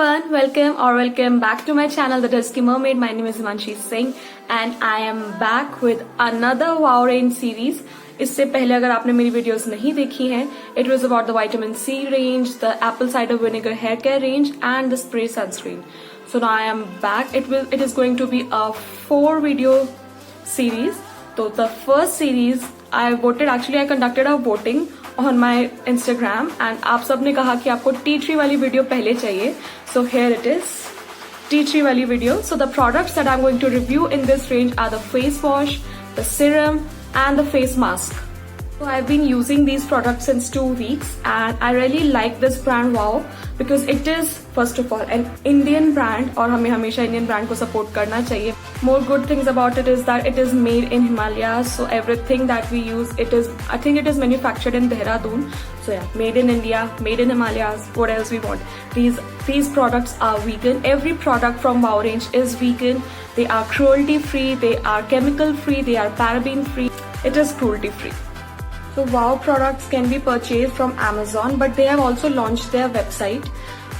everyone, welcome back to my channel The Dusky Mermaid. My name is Himanshi Singh and I am back with another Wow Range series. इससे पहले अगर आपने मेरी videos नहीं देखी हैं, it was about the vitamin C range, the apple cider vinegar hair care range and the spray sunscreen. So now I am back. It is going to be a 4 video series. So the first series I conducted a voting on my Instagram and आप सब ने कहा कि आपको tea tree वाली video पहले चाहिए. So here it is, tea tree वाली video. So the products that I'm going to review in this range are the face wash, the serum and the face mask. So I've been using these products since 2 weeks and I really like this brand Wow because it is first of all an Indian brand और हमें हमेशा Indian brand को support करना चाहिए. More good things about it is that it is made in Himalayas, so everything that we use, I think it is manufactured in Dehradun. So yeah, made in India, made in Himalayas. What else we want? These products are vegan. Every product from Wow range is vegan. They are cruelty free, they are chemical free, they are paraben free. It is cruelty free. So Wow products can be purchased from Amazon, but they have also launched their website.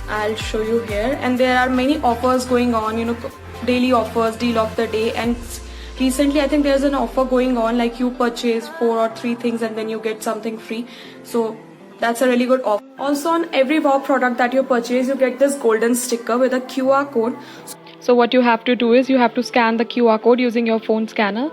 I'll show you here, and there are many offers going on, daily offers, deal of the day, and recently I think there's an offer going on like you purchase 4 or 3 things and then you get something free. So that's a really good offer. Also on every Wow product that you purchase, you get this golden sticker with a QR code. So what you have to do is you have to scan the QR code using your phone scanner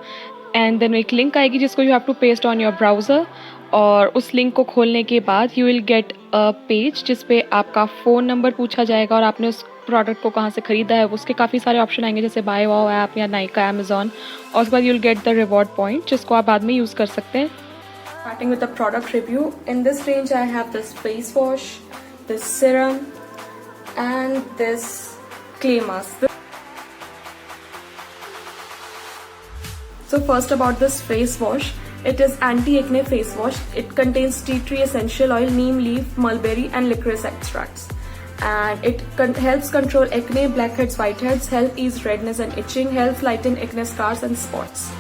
and then एक link आएगी जिसको you have to paste on your browser और उस link को खोलने के बाद you will get a page जिस पे आपका फ़ोन नंबर पूछा जाएगा और आपने उस प्रोडक्ट को कहाँ से ख़रीदा है. उसके काफ़ी सारे ऑप्शन आएंगे जैसे बाय वाओ ऐप या नाइका अमेजॉन और उसके बाद you will get the reward point जिसको आप बाद में यूज़ कर सकते हैं. Starting with the product review, in this range I have this face wash, this serum and this clay mask. So first about this face wash, it is anti-acne face wash. It contains tea tree essential oil, neem leaf, mulberry and licorice extracts. And it helps control acne, blackheads, whiteheads, help ease redness and itching, helps lighten acne scars and spots.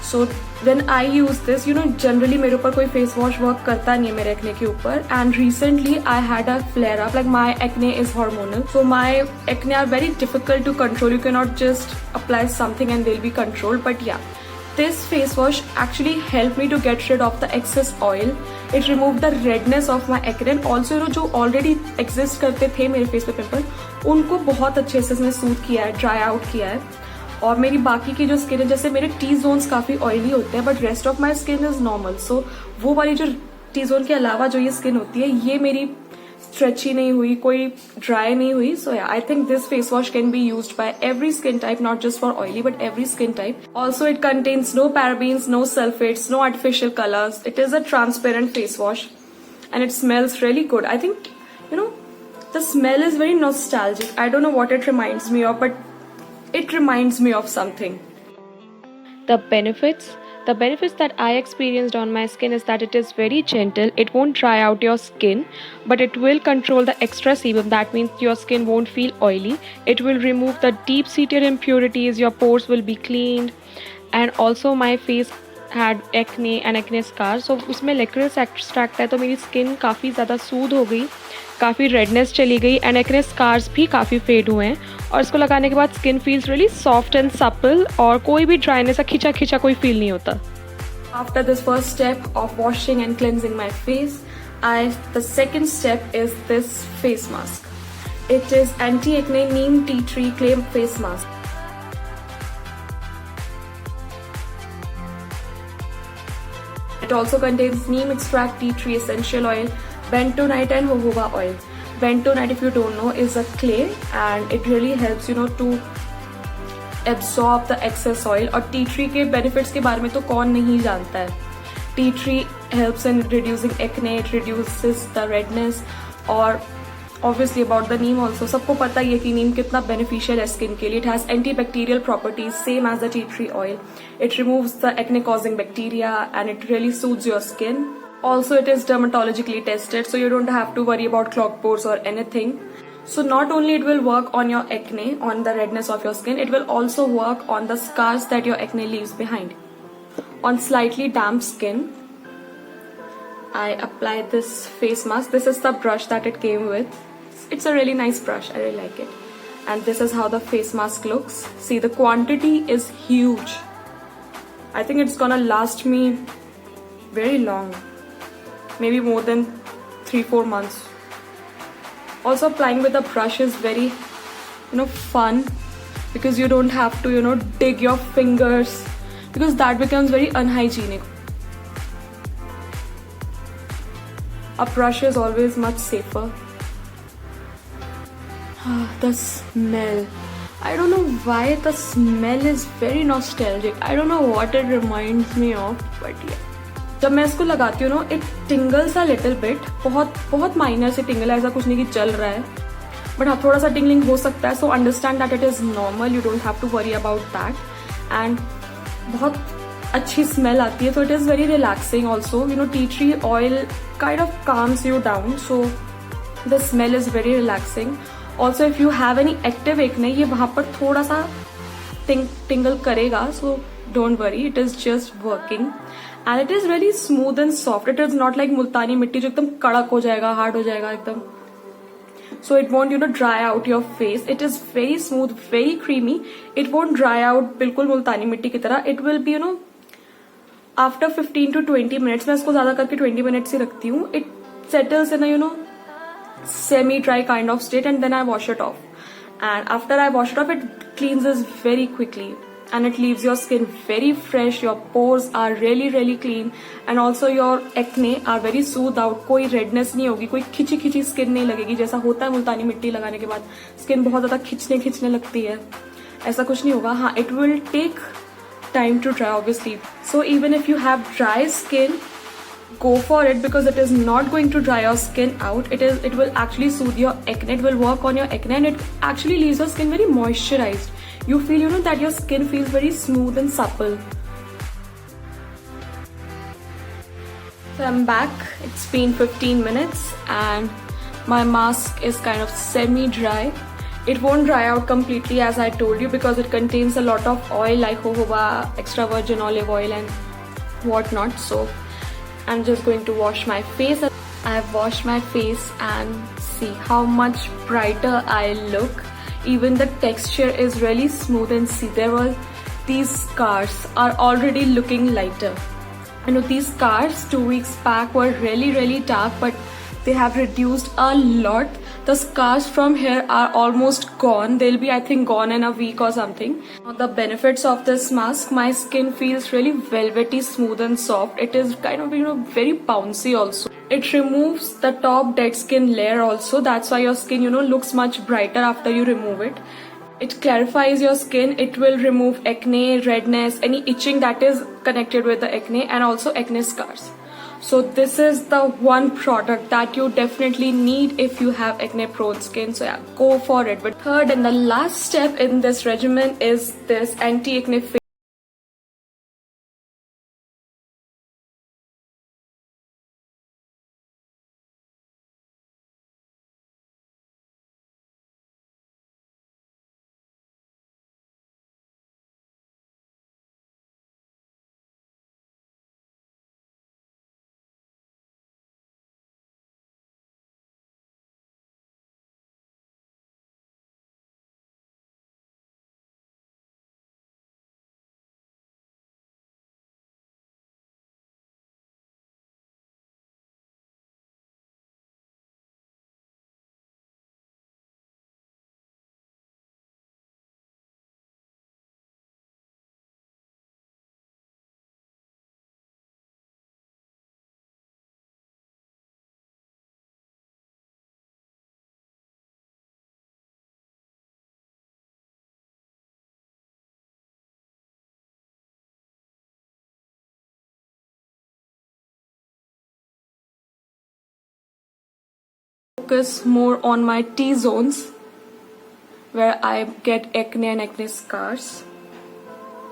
So when I use this, generally मेरे ऊपर कोई face wash work करता नहीं है मेरे acne के ऊपर. And recently I had a flare up, like my acne is hormonal. So my acne are very difficult to control. You cannot just apply something and they'll be controlled. But yeah, this face wash actually helped me to get rid of the excess oil. It removed the redness of my acne and also जो already exist करते थे मेरे face पे pimple, उनको बहुत अच्छे से इसने soothe किया है, dry out किया है. और मेरी बाकी की जो स्किन है, जैसे मेरे टी जोन्स काफ़ी ऑयली होते हैं but rest of my skin is normal. So वो वाली जो टी जोन के अलावा जो ये स्किन होती है ये मेरी स्ट्रेची नहीं हुई, कोई ड्राई नहीं हुई. So yeah I think this face wash can be used by every skin type, not just for oily but every skin type. Also it contains no parabens, no sulphates, no artificial colours. It is a transparent face wash and it smells really good. I think the smell is very nostalgic. I don't know what it reminds me of, but it reminds me of something. The benefits that I experienced on my skin is that it is very gentle. It won't dry out your skin, but it will control the extra sebum. That means your skin won't feel oily. It will remove the deep-seated impurities. Your pores will be cleaned. And also my face had acne and acne scars. So उसमें licorice extract है तो मेरी skin काफ़ी ज़्यादा soothe हो गई, काफ़ी redness चली गई and acne scars भी काफ़ी fade हुए हैं. और इसको लगाने के बाद skin feels really soft and supple और कोई भी dryness या खिंचा खिंचा कोई feel नहीं होता. After this first step of washing and cleansing my face, the second step is this face mask. It is anti-acne neem tea tree clay face mask. It also contains neem extract, tea tree essential oil, bentonite and jojoba oil. Bentonite, if you don't know, is a clay and it really helps to absorb the excess oil. और tea tree के benefits के बारे में तो कौन नहीं जानता है. Tea tree helps in reducing acne, it reduces the redness और obviously about the neem also. सबको पता ही है कि नीम कितना beneficial है skin के लिए. It has antibacterial properties same as the tea tree oil. It removes the acne causing bacteria and it really soothes your skin. Also it is dermatologically tested so you don't have to worry about clogged pores or anything. So not only it will work on your acne, on the redness of your skin, it will also work on the scars that your acne leaves behind. On slightly damp skin, I apply this face mask. This is the brush that it came with. it's a really nice brush. I really like it. And this is how the face mask looks. See, the quantity is huge. I think it's gonna last me very long, maybe more than 3-4 months. Also, applying with a brush is very, fun, because you don't have to, dig your fingers, because that becomes very unhygienic. A brush is always much safer. The smell. I don't know why the smell is very nostalgic. I don't know what it reminds me of, but yeah. जब मैं इसको लगाती हूँ ना, it tingles a little bit. बहुत minor से टिंगल है, ऐसा कुछ नहीं कि चल रहा है, बट हाँ थोड़ा सा टिंगलिंग हो सकता है. So understand that it is normal, you don't have to worry about that. And बहुत अच्छी स्मेल आती है, तो it is very relaxing also. Tea tree oil kind of calms you down, so the smell is very relaxing. Also, if you have any active acne, ये वहाँ पर थोड़ा सा tingle करेगा, so don't worry, it is just working. And it is really smooth and soft. It is not like मुल्तानी मिट्टी जो एकदम कड़क हो जाएगा, हार्ड हो जाएगा एकदम. So it won't dry out your face. It is very smooth, very creamy. It won't dry out बिल्कुल मुल्तानी मिट्टी की तरह. It will be after 15 to 20 minutes. मैं इसको ज्यादा करके 20 minutes ही रखती हूँ. It settles in a semi-dry kind of state, and then I wash it off. And after I wash it off, it cleanses very quickly. And it leaves your skin very fresh. Your pores are really really clean, and also your acne are very soothed out. कोई redness नहीं होगी, कोई खिंची खिंची skin नहीं लगेगी जैसा होता है मुल्तानी मिट्टी लगाने के बाद. Skin बहुत ज्यादा खिंचने लगती है, ऐसा कुछ नहीं होगा. हाँ, it will take time to dry obviously. So even if you have dry skin, go for it, because it is not going to dry your skin out. It will actually soothe your acne. It will work on your acne, and it actually leaves your skin very moisturized. You feel that your skin feels very smooth and supple. So I'm back. It's been 15 minutes and my mask is kind of semi-dry. It won't dry out completely as I told you, because it contains a lot of oil like jojoba, extra virgin olive oil and whatnot. So I'm just going to wash my face. I have washed my face and see how much brighter I look. Even the texture is really smooth, and see, these scars are already looking lighter. These scars 2 weeks back were really really dark, but they have reduced a lot. The scars from here are almost gone. They'll be, I think, gone in a week or something. The benefits of this mask: my skin feels really velvety, smooth and soft. It is kind of very bouncy also. It removes the top dead skin layer also. That's why your skin looks much brighter after you remove it. It clarifies your skin. It will remove acne, redness, any itching that is connected with the acne, and also acne scars. So this is the one product that you definitely need if you have acne prone skin. So yeah, go for it. But third and the last step in this regimen is this anti-acne face. Focus more on my T-zones where I get acne and acne scars.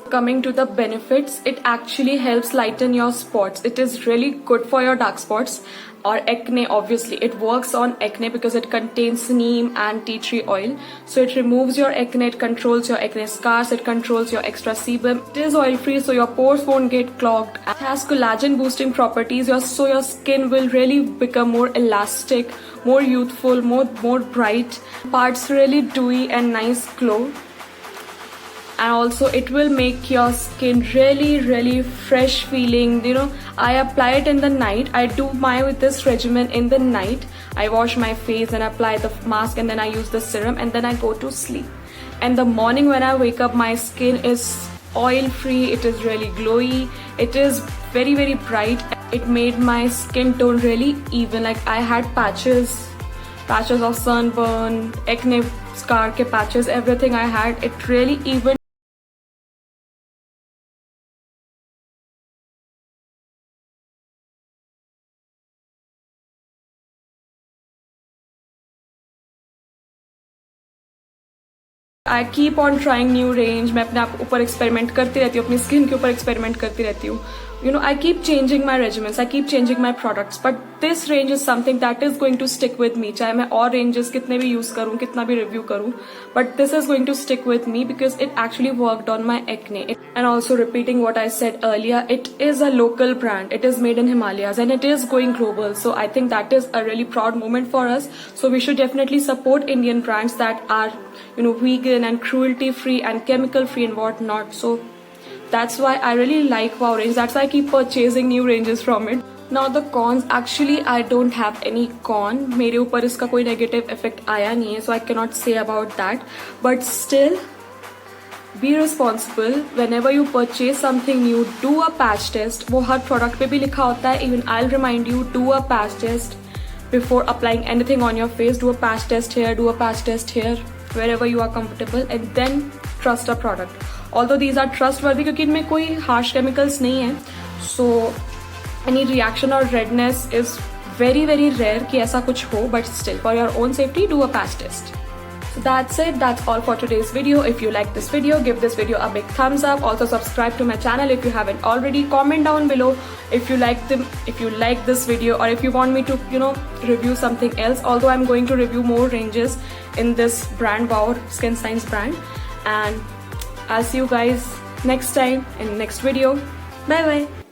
Coming to the benefits, it actually helps lighten your spots. It is really good for your dark spots or acne. Obviously it works on acne because it contains neem and tea tree oil, so it removes your acne, it controls your acne scars, it controls your extra sebum. It is oil free, so your pores won't get clogged. It has collagen boosting properties, so your skin will really become more elastic, more youthful, more bright, parts really dewy and nice glow. And also it will make your skin really fresh feeling. I apply it in the night. I do with this regimen in the night. I wash my face and apply the mask, and then I use the serum, and then I go to sleep. And the morning when I wake up, my skin is oil free, it is really glowy, it is very bright. It made my skin tone really even. Like I had patches of sunburn, acne scar ke patches, everything I had, it really even. I keep on trying new range. मैं अपने आप ऊपर experiment करती रहती हूँ, अपनी skin के ऊपर एक्सपेरिमेंट करती रहती हूँ. I keep changing my regimens, I keep changing my products, but this range is something that is going to stick with me. चाहे मैं और ranges कितने भी use करूँ, कितना भी review करूँ, but this is going to stick with me because it actually worked on my acne. And also repeating what I said earlier, it is a local brand. It is made in Himalayas and it is going global. So I think that is a really proud moment for us. So we should definitely support Indian brands that are, vegan and cruelty free and chemical free and whatnot. So that's why I really like Wow range. That's why I keep purchasing new ranges from it. Now the cons, actually I don't have any con. मेरे ऊपर इसका कोई negative effect आया नहीं है, so I cannot say about that. But still, be responsible. Whenever you purchase something new, do a patch test. वो हर product पे भी लिखा होता है. Even I'll remind you, do a patch test before applying anything on your face. Do a patch test here, do a patch test here, wherever you are comfortable, and then trust a product. Although these are trustworthy क्योंकि इनमें कोई harsh chemicals नहीं है, so any reaction or redness is very rare कि ऐसा कुछ हो, but still for your own safety do a patch test. So that's it. That's all for today's video. If you like this video, give this video a big thumbs up. Also subscribe to my channel if you haven't already. Comment down below if you like this video, or if you want me to review something else. Although I'm going to review more ranges in this brand, Wow Skin Science brand. And I'll see you guys next time in next video. Bye bye.